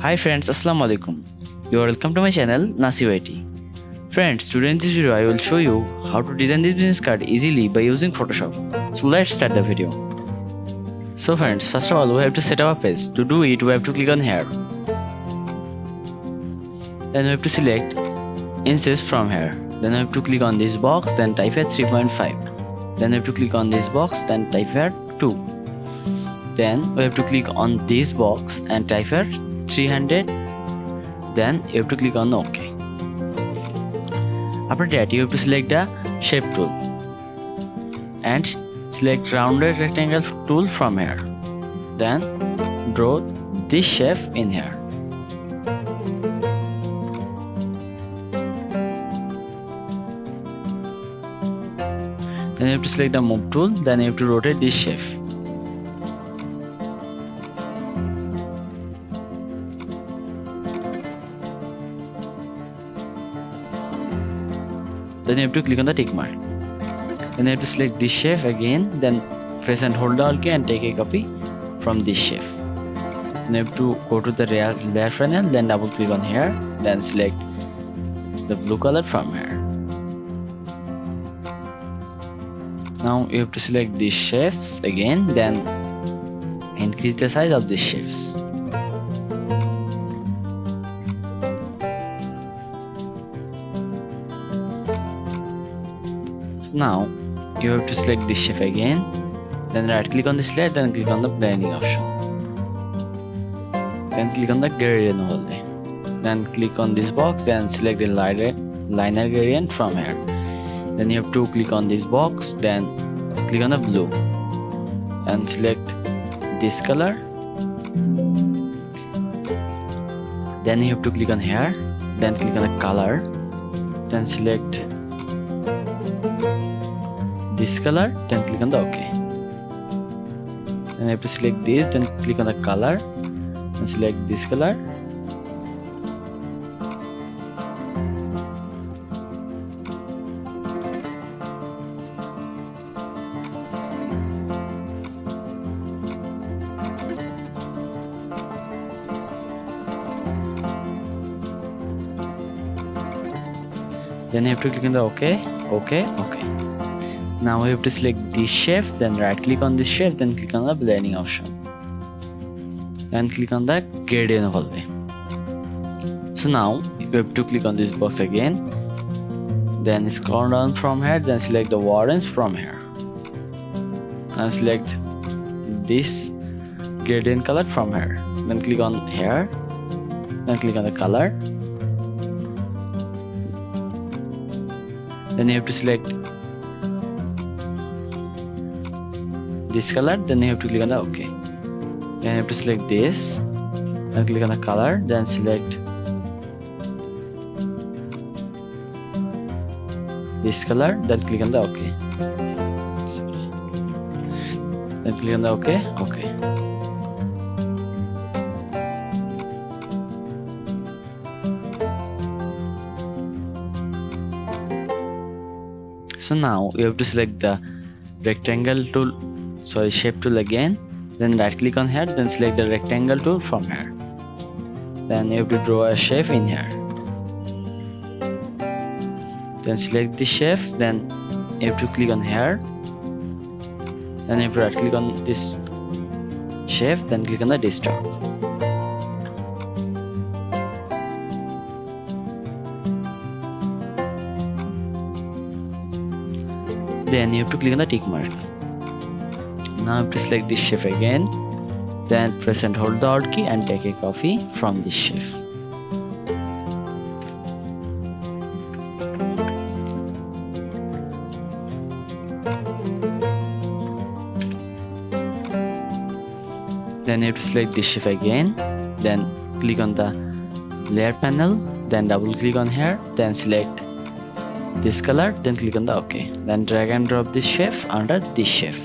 Hi friends, Assalamu alaikum. You are welcome to my channel Nasib IT. Friends, today in this video I will show you how to design this business card easily by using Photoshop. So let's start the video. So friends, first of all we have to set up a page. To do it we have to click on here. Then we have to select inches from here. Then we have to click on this box, then type here 3.5. Then we have to click on this box, then type here 2. Then we have to click on this box and type here 300. Then you have to click on OK. After that you have to select the shape tool and select rounded rectangle tool from here. Then draw this shape in here. Then you have to select the move tool. Then you have to rotate this shape. Then you have to click on the tick mark. Then you have to select this shape again. Then press and hold the Alt key and take a copy from this shape. Then you have to go to the layer panel. Then double click on here. Then select the blue color from here. Now you have to select these shapes again. Then increase the size of these shapes. Now you have to select this shape again, then right click on this layer, then click on the blending option, then click on the gradient overlay, then click on this box, then select the liner gradient from here. Then you have to click on this box, then click on the blue and select this color. Then you have to click on here, then click on the color, then select this color, then click on the OK. Then you have to select this, then click on the color and select this color. Then you have to click on the OK. Now we have to select this shape, then right click on this shape, then click on the blending option and click on the gradient overlay. So now you have to click on this box again, then scroll down from here, then select the warrants from here and select this gradient color from here. Then click on here, then click on the color. Then you have to select this color, then you have to click on the OK. Then you have to select this and click on the color, then select this color, then click on the OK. Then click on the OK. So now you have to select the rectangle tool, shape tool again, then right click on here, then select the rectangle tool from here. Then you have to draw a shape in here, then select this shape, then you have to click on here, then you have to right click on this shape, then click on the distort. Then you have to click on the tick mark. Now you have to select this shape again, then press and hold the Alt key and take a copy from this shape. Then you have to select this shape again, then click on the layer panel, then double click on here, then select this color, then click on the OK. Then drag and drop this shape under this shape.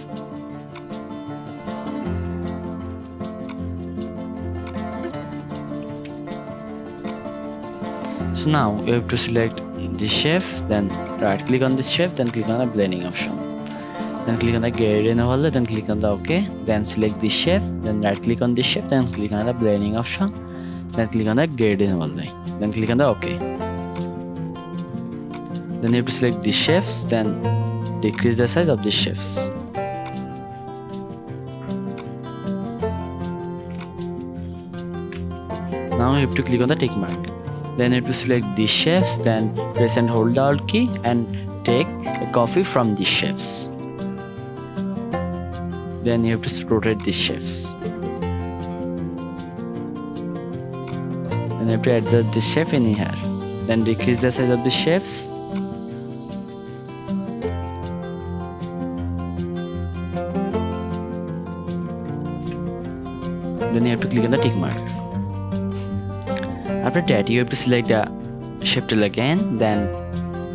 So now you have to select this shape, then right click on this shape, then click on the blending option, then click on the gradient overlay, then click on the OK, then select this shape, then right click on this shape, then click on the blending option, then click on the grid enable line, then click on the OK. Then you have to select these shapes, then decrease the size of these shapes. Now you have to click on the tick mark. Then you have to select these shapes, then press and hold the Alt key and take a copy from these shapes. Then you have to rotate these shapes. Then you have to adjust this shape in here. Then decrease the size of the shapes. Then you have to click on the tick mark. After that, you have to select the shape tool again, then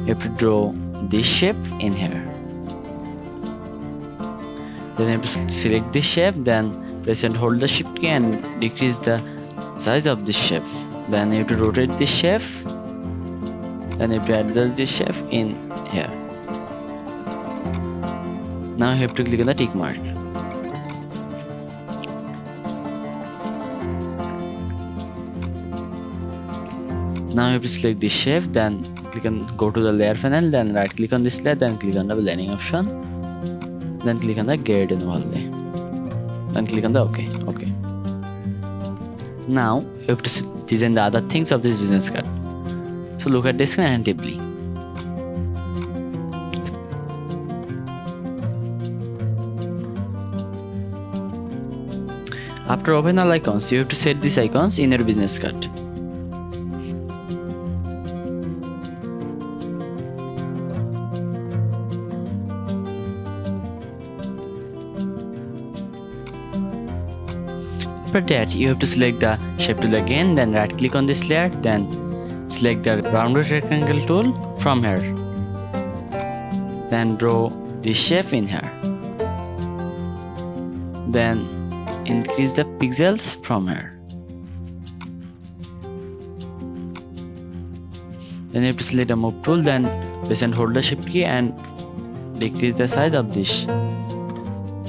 you have to draw this shape in here. Then you have to select this shape, then press and hold the shift key and decrease the size of this shape. Then you have to rotate this shape, then you have to adjust this shape in here. Now you have to click on the tick mark. Now you have to select this shape, then go to the layer panel, then right click on this layer, then click on the blending option, then click on the grid enable layer, then click on the OK. Now you have to design the other things of this business card. So look at the screen attentively. After open all icons, you have to set these icons in your business card. For that, you have to select the shape tool again, then right click on this layer, then select the rounded rectangle tool from here. Then draw this shape in here. Then increase the pixels from here. Then you have to select the move tool, then press and hold the shift key and decrease the size of this.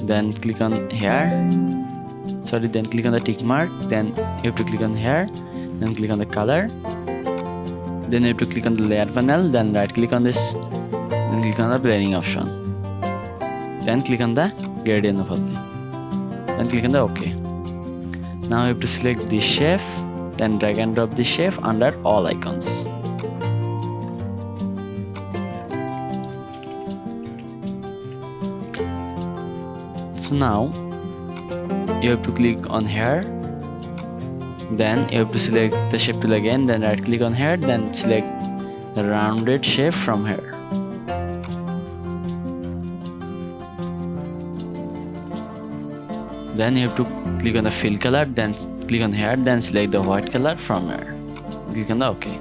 Then click on here. Then click on the tick mark, then you have to click on here, then click on the color, then you have to click on the layer panel, then right click on this, then click on the blending option, then click on the gradient of it, then click on the OK. Now you have to select this shape, then drag and drop this shape under all icons. So now you have to click on here, then you have to select the shape tool again, then right click on here, then select the rounded shape from here. Then you have to click on the fill color, then click on here, then select the white color from here. Click on the OK.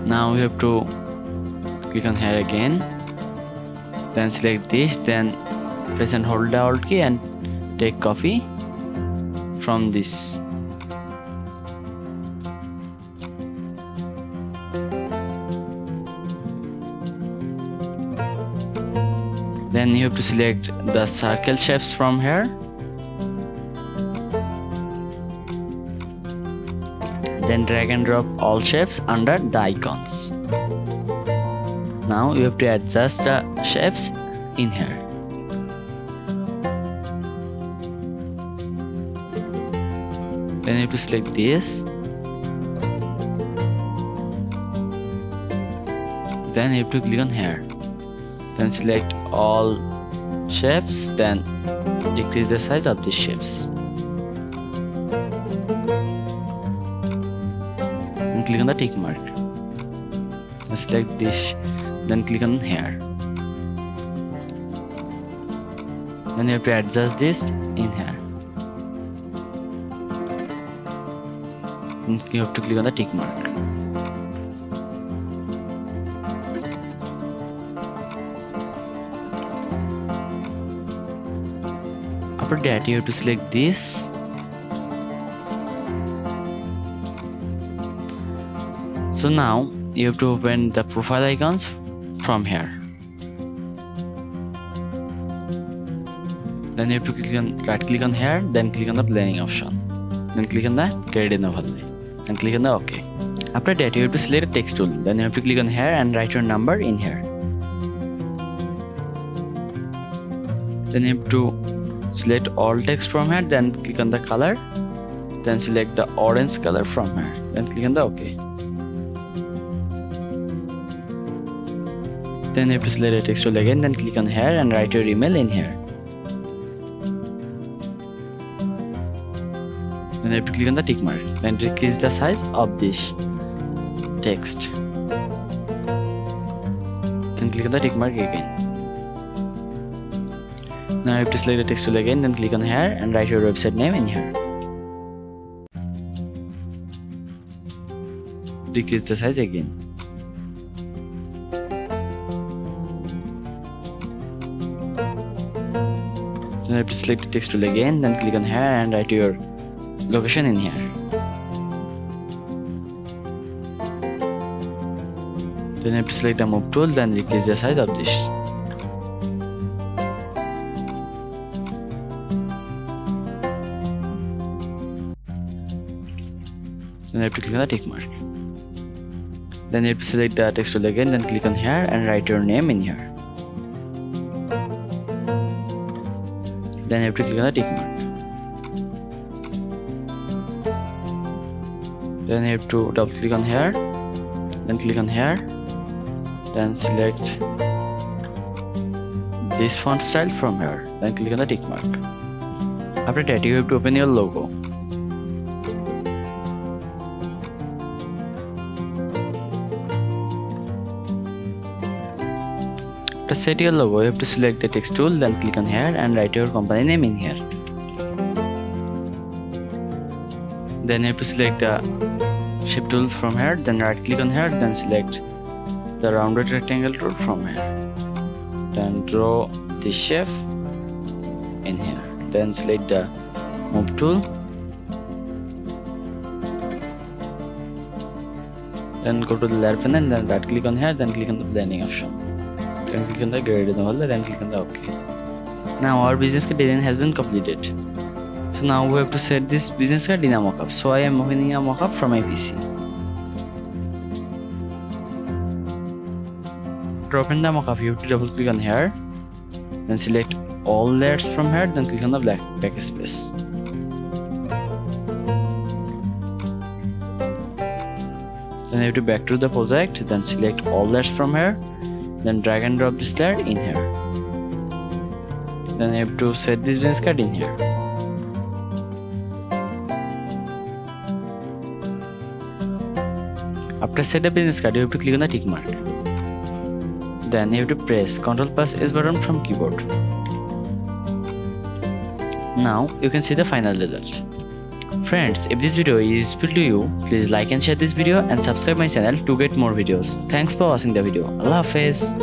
Now you have to click on here again, then select this, then press and hold the Alt key and take copy from this. Then you have to select the circle shapes from here, then drag and drop all shapes under the icons. Now you have to adjust the shapes in here. Then you have to select this. Then you have to click on here. Then select all shapes, then decrease the size of these shapes. And click on the tick mark. Then select this. Then click on here. Then you have to adjust this in here. And you have to click on the tick mark. After that, you have to select this. So now you have to open the profile icons from here. Then you have to right click on here, then click on the blending option. Then click on the gradient overlay and click on the OK. After that, you have to select a text tool. Then you have to click on here and write your number in here. Then you have to select all text from here, then click on the color, then select the orange color from here, then click on the OK. Then you have to select a text tool again, then click on here and write your email in here. Then you have to click on the tick mark, then decrease the size of this text. Then click on the tick mark again. Now you have to select the text tool again, then click on here and write your website name in here. Decrease the size again. Then you have to select the text tool again, then click on here and write your location in here. Then you have to select the move tool, then decrease the size of this. Then you have to click on the tick mark. Then you have to select the text tool again, then click on here and write your name in here. Then you have to click on the tick mark. Then you have to double click on here, then click on here, then select this font style from here, then click on the tick mark. After that, you have to open your logo. To set your logo, you have to select the text tool, then click on here and write your company name in here. Then you have to select the shape tool from here, then right click on here, then select the rounded rectangle tool from here. Then draw the shape in here. Then select the move tool. Then go to the layer panel and then right click on here, then click on the blending option. Then click on the gradient overlay, then click on the OK. Now our business card design has been completed. So now we have to set this business card in a mockup. So I am opening a mockup from my PC. To open the mockup, you have to double click on here, then select all layers from here, then click on the backspace. Then you have to back to the project, then select all layers from here, then drag and drop this layer in here. Then you have to set this business card in here. After set the business card, you have to click on the tick mark. Then you have to press Ctrl+S button from keyboard. Now you can see the final result. Friends, if this video is useful to you, please like and share this video and subscribe my channel to get more videos. Thanks for watching the video. Allah Hafiz.